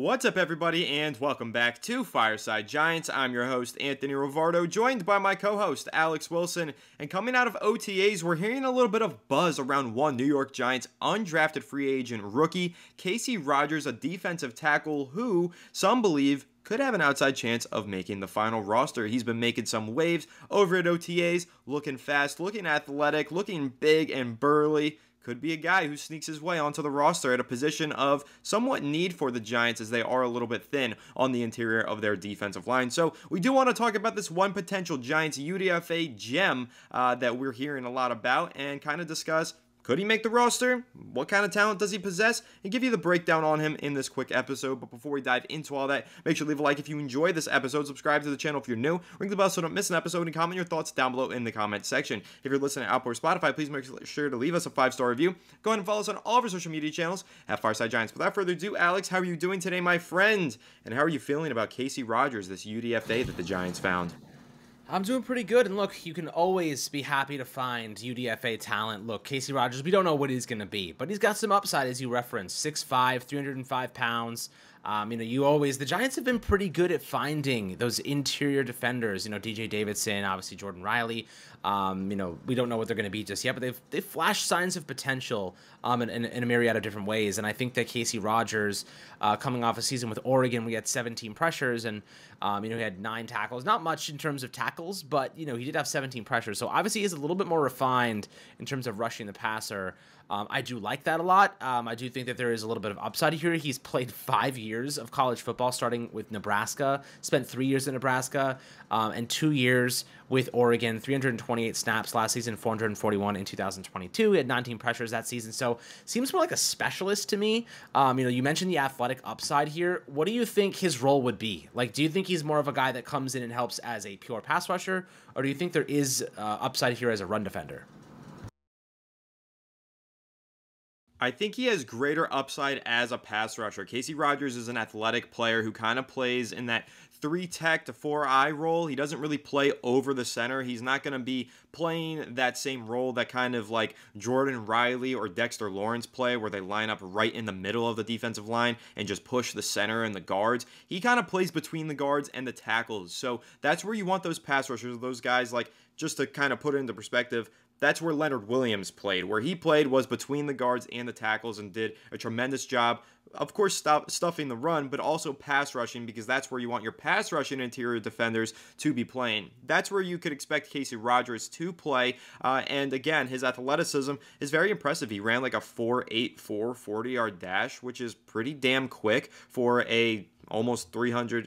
What's up, everybody, and welcome back to Fireside Giants. I'm your host, Anthony Rivardo, joined by my co-host, Alex Wilson. And coming out of OTAs, we're hearing a little bit of buzz around one New York Giants undrafted free agent rookie, Casey Rogers, a defensive tackle who some believe could have an outside chance of making the final roster. He's been making some waves over at OTAs, looking fast, looking athletic, looking big and burly. Could be a guy who sneaks his way onto the roster at a position of somewhat need for the Giants, as they are a little bit thin on the interior of their defensive line. So we do want to talk about this one potential Giants UDFA gem that we're hearing a lot about, and kind of discuss, could he make the roster? What kind of talent does he possess? And give you the breakdown on him in this quick episode. But before we dive into all that, make sure to leave a like if you enjoyed this episode. Subscribe to the channel if you're new. Ring the bell so don't miss an episode. And comment your thoughts down below in the comment section. If you're listening to Apple or Spotify, please make sure to leave us a 5-star review. Go ahead and follow us on all of our social media channels at Fireside Giants. Without further ado, Alex, how are you doing today, my friend? And how are you feeling about Casey Rogers, this UDFA that the Giants found? I'm doing pretty good, and look, you can always be happy to find UDFA talent. Look, Casey Rogers, we don't know what he's going to be, but he's got some upside, as you referenced, 6'5", 305 pounds. The Giants have been pretty good at finding those interior defenders, DJ Davidson, obviously Jordan Riley. We don't know what they're going to be just yet, but they've flashed signs of potential in a myriad of different ways. And I think that Casey Rogers, coming off a season with Oregon, we had 17 pressures, and he had 9 tackles. Not much in terms of tackles, but he did have 17 pressures. So obviously he's a little bit more refined in terms of rushing the passer. I do like that a lot. I do think that there is a little bit of upside here. He's played 5 years of college football, starting with Nebraska, spent 3 years in Nebraska, and 2 years with Oregon, 328 snaps last season, 441 in 2022. He had 19 pressures that season. So seems more like a specialist to me. You mentioned the athletic upside here. What do you think his role would be? Like, do you think he's more of a guy that comes in and helps as a pure pass rusher, or do you think there is upside here as a run defender? I think he has greater upside as a pass rusher. Casey Rogers is an athletic player who kind of plays in that 3-tech to 4-eye role. He doesn't really play over the center. He's not going to be playing that same role that kind of like Jordan Riley or Dexter Lawrence play, where they line up right in the middle of the defensive line and just push the center and the guards. He kind of plays between the guards and the tackles. So that's where you want those pass rushers, those guys, like, just to kind of put it into perspective, that's where Leonard Williams played. Where he played was between the guards and the tackles and did a tremendous job, of course, stuffing the run, but also pass rushing, because that's where you want your pass rushing interior defenders to be playing. That's where you could expect Casey Rogers to play. And again, his athleticism is very impressive. He ran like a 4.84 40-yard dash, which is pretty damn quick for a almost 300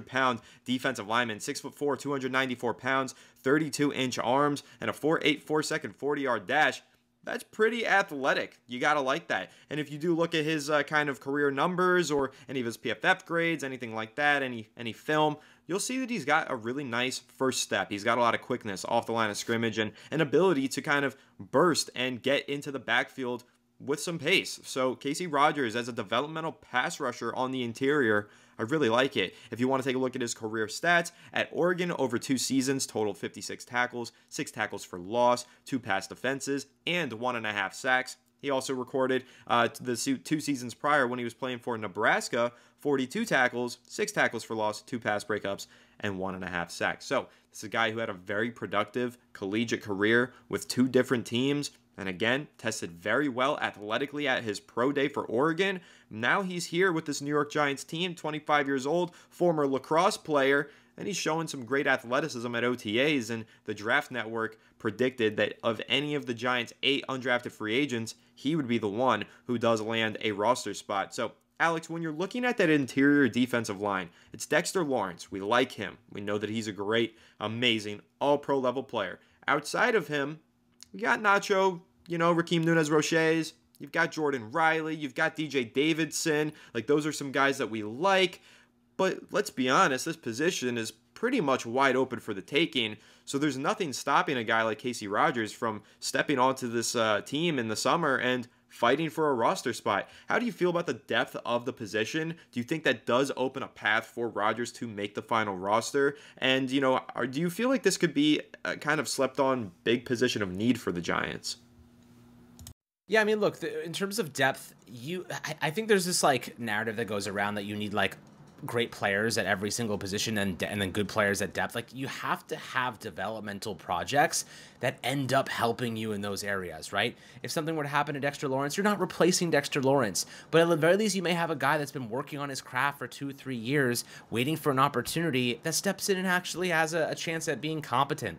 pound defensive lineman. 6'4", 294 pounds, 32-inch arms, and a 4.84 second 40-yard dash. That's pretty athletic. You got to like that. And if you do look at his kind of career numbers or any of his PFF grades, anything like that, any film, you'll see that he's got a really nice first step. He's got a lot of quickness off the line of scrimmage and an ability to kind of burst and get into the backfield with some pace. So Casey Rogers as a developmental pass rusher on the interior, I really like it. If you want to take a look at his career stats, at Oregon over 2 seasons, totaled 56 tackles, 6 tackles for loss, 2 pass defenses, and 1.5 sacks. He also recorded the 2 seasons prior when he was playing for Nebraska, 42 tackles, 6 tackles for loss, 2 pass breakups, and 1.5 sacks. So this is a guy who had a very productive collegiate career with 2 different teams, and again, tested very well athletically at his pro day for Oregon. Now he's here with this New York Giants team, 25 years old, former lacrosse player, and he's showing some great athleticism at OTAs, and the Draft Network predicted that of any of the Giants' 8 undrafted free agents, he would be the one who does land a roster spot. So, Alex, when you're looking at that interior defensive line, it's Dexter Lawrence. We like him. We know that he's a great, amazing, all-pro level player. Outside of him, we got Nacho, Rakeem Nunez-Roches. You've got Jordan Riley. You've got DJ Davidson. Like, those are some guys that we like. But let's be honest, this position is pretty much wide open for the taking. So there's nothing stopping a guy like Casey Rogers from stepping onto this team in the summer and fighting for a roster spot. How do you feel about the depth of the position? Do you think that does open a path for Rogers to make the final roster? And, do you feel like this could be a kind of slept on big position of need for the Giants? Yeah, I mean, look, in terms of depth, I think there's this like narrative that goes around that you need like great players at every single position and then good players at depth. Like you have to have developmental projects that end up helping you in those areas, right? If something were to happen to Dexter Lawrence, you're not replacing Dexter Lawrence, but at the very least, you may have a guy that's been working on his craft for 2-3 years, waiting for an opportunity that steps in and actually has a chance at being competent.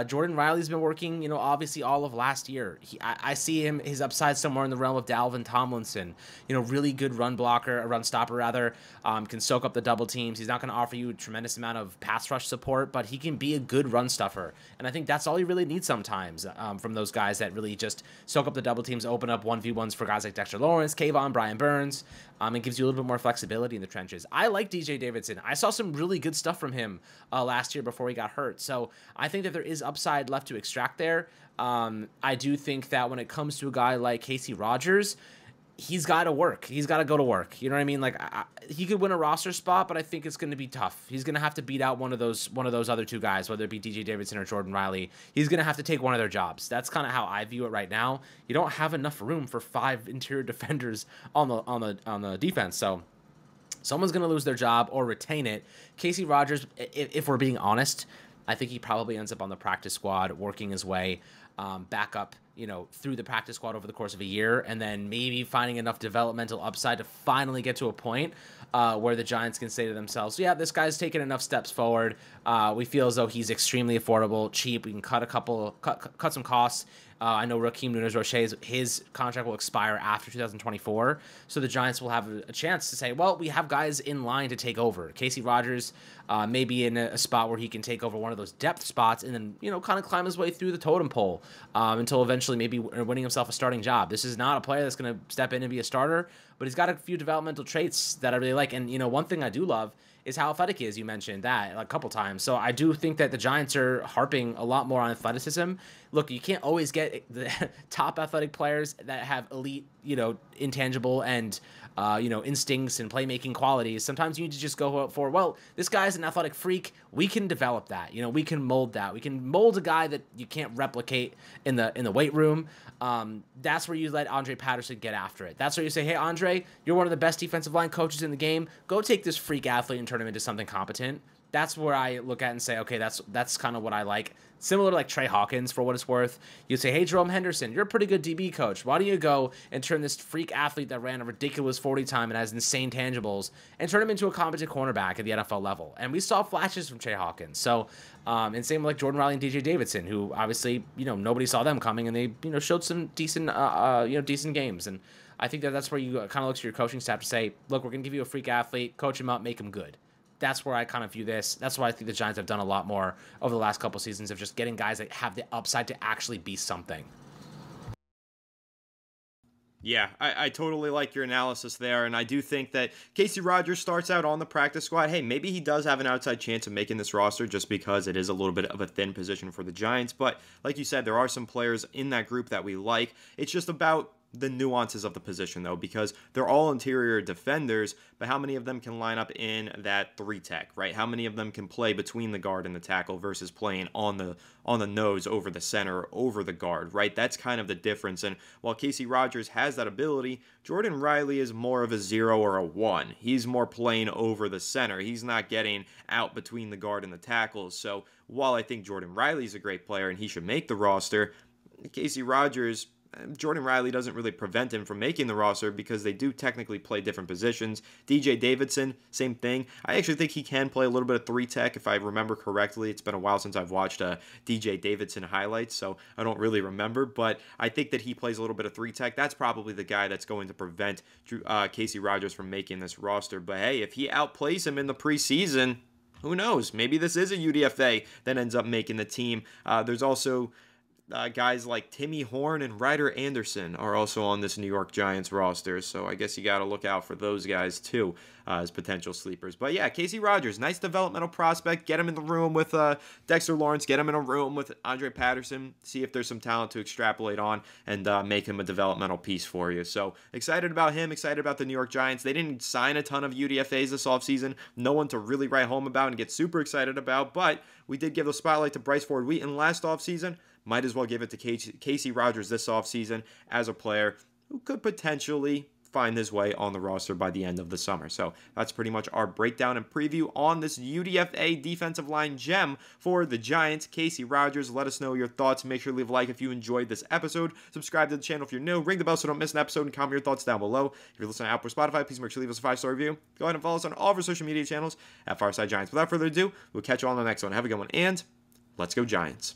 Jordan Riley's been working, obviously all of last year. I see his upside somewhere in the realm of Dalvin Tomlinson. Really good run blocker, a run stopper rather, can soak up the double teams. He's not going to offer you a tremendous amount of pass rush support, but he can be a good run stuffer. And I think that's all you really need sometimes from those guys that really just soak up the double teams, open up 1v1s for guys like Dexter Lawrence, Kayvon, Brian Burns. It gives you a little bit more flexibility in the trenches. I like DJ Davidson. I saw some really good stuff from him last year before he got hurt. So I think that there is upside left to extract there. I do think that when it comes to a guy like Casey Rogers, he's got to work. He's got to go to work. You know what I mean? Like he could win a roster spot, but I think it's going to be tough. He's going to have to beat out one of those other two guys, whether it be DJ Davidson or Jordan Riley. He's going to have to take one of their jobs. That's kind of how I view it right now. You don't have enough room for 5 interior defenders on the defense. So someone's going to lose their job or retain it. Casey Rogers, if we're being honest, I think he probably ends up on the practice squad, working his way back up, through the practice squad over the course of a year, and then maybe finding enough developmental upside to finally get to a point where the Giants can say to themselves, yeah, this guy's taken enough steps forward. We feel as though he's extremely affordable, cheap. We can cut some costs. I know Raheem Nunez-Roche's his contract will expire after 2024, so the Giants will have a chance to say, well, we have guys in line to take over. Casey Rogers may be in a spot where he can take over one of those depth spots and then, kind of climb his way through the totem pole until eventually maybe winning himself a starting job. This is not a player that's going to step in and be a starter, but he's got a few developmental traits that I really like. And, one thing I do love is how athletic he is. You mentioned that a couple times. So I do think that the Giants are harping a lot more on athleticism. Look, you can't always get the top athletic players that have elite, intangible and, instincts and playmaking qualities. Sometimes you need to just go for, well, this guy's an athletic freak. We can develop that. We can mold that. We can mold a guy that you can't replicate in the weight room. That's where you let Andre Patterson get after it. That's where you say, hey, Andre, you're one of the best defensive line coaches in the game. Go take this freak athlete and turn him into something competent. That's where I look at and say, okay, that's kind of what I like. Similar to like Trey Hawkins, for what it's worth. You'd say, hey, Jerome Henderson, you're a pretty good DB coach. Why don't you go and turn this freak athlete that ran a ridiculous 40 time and has insane tangibles and turn him into a competent cornerback at the NFL level? And we saw flashes from Trey Hawkins. So, and same with like Jordan Riley and DJ Davidson, who obviously, nobody saw them coming and they, showed some decent, decent games. And I think that's where you kind of look to your coaching staff to say, look, we're going to give you a freak athlete, coach him up, make him good. That's where I kind of view this. That's why I think the Giants have done a lot more over the last couple seasons of just getting guys that have the upside to actually be something. Yeah, I totally like your analysis there, and I do think that Casey Rogers starts out on the practice squad. Hey, maybe he does have an outside chance of making this roster just because it is a little bit of a thin position for the Giants, but like you said, there are some players in that group that we like. It's just about the nuances of the position, though, because they're all interior defenders, but how many of them can line up in that 3-tech, right? How many of them can play between the guard and the tackle versus playing on the nose over the center, over the guard, right? That's kind of the difference. And while Casey Rogers has that ability, Jordan Riley is more of a 0 or a 1. He's more playing over the center. He's not getting out between the guard and the tackles. So while I think Jordan Riley's a great player and he should make the roster, Jordan Riley doesn't really prevent him from making the roster because they do technically play different positions. DJ Davidson, same thing. I actually think he can play a little bit of 3-tech if I remember correctly. It's been a while since I've watched DJ Davidson highlights, so I don't really remember, but I think that he plays a little bit of 3-tech. That's probably the guy that's going to prevent Casey Rogers from making this roster. But hey, if he outplays him in the preseason, who knows? Maybe this is a UDFA that ends up making the team. There's also guys like Timmy Horn and Ryder Anderson are also on this New York Giants roster, so I guess you got to look out for those guys too as potential sleepers. But yeah, Casey Rogers, nice developmental prospect. Get him in the room with Dexter Lawrence. Get him in a room with Andre Patterson. See if there's some talent to extrapolate on and make him a developmental piece for you. So excited about him, excited about the New York Giants. They didn't sign a ton of UDFAs this offseason. No one to really write home about and get super excited about, but we did give the spotlight to Bryce Ford Wheaton last offseason. might as well give it to Casey Rogers this offseason as a player who could potentially find his way on the roster by the end of the summer. So that's pretty much our breakdown and preview on this UDFA defensive line gem for the Giants, Casey Rogers. Let us know your thoughts. Make sure to leave a like if you enjoyed this episode. Subscribe to the channel if you're new. Ring the bell so don't miss an episode, and comment your thoughts down below. If you're listening to Apple or Spotify, please make sure to leave us a 5-star review. Go ahead and follow us on all of our social media channels at Fireside Giants. Without further ado, we'll catch you all on the next one. Have a good one, and let's go Giants.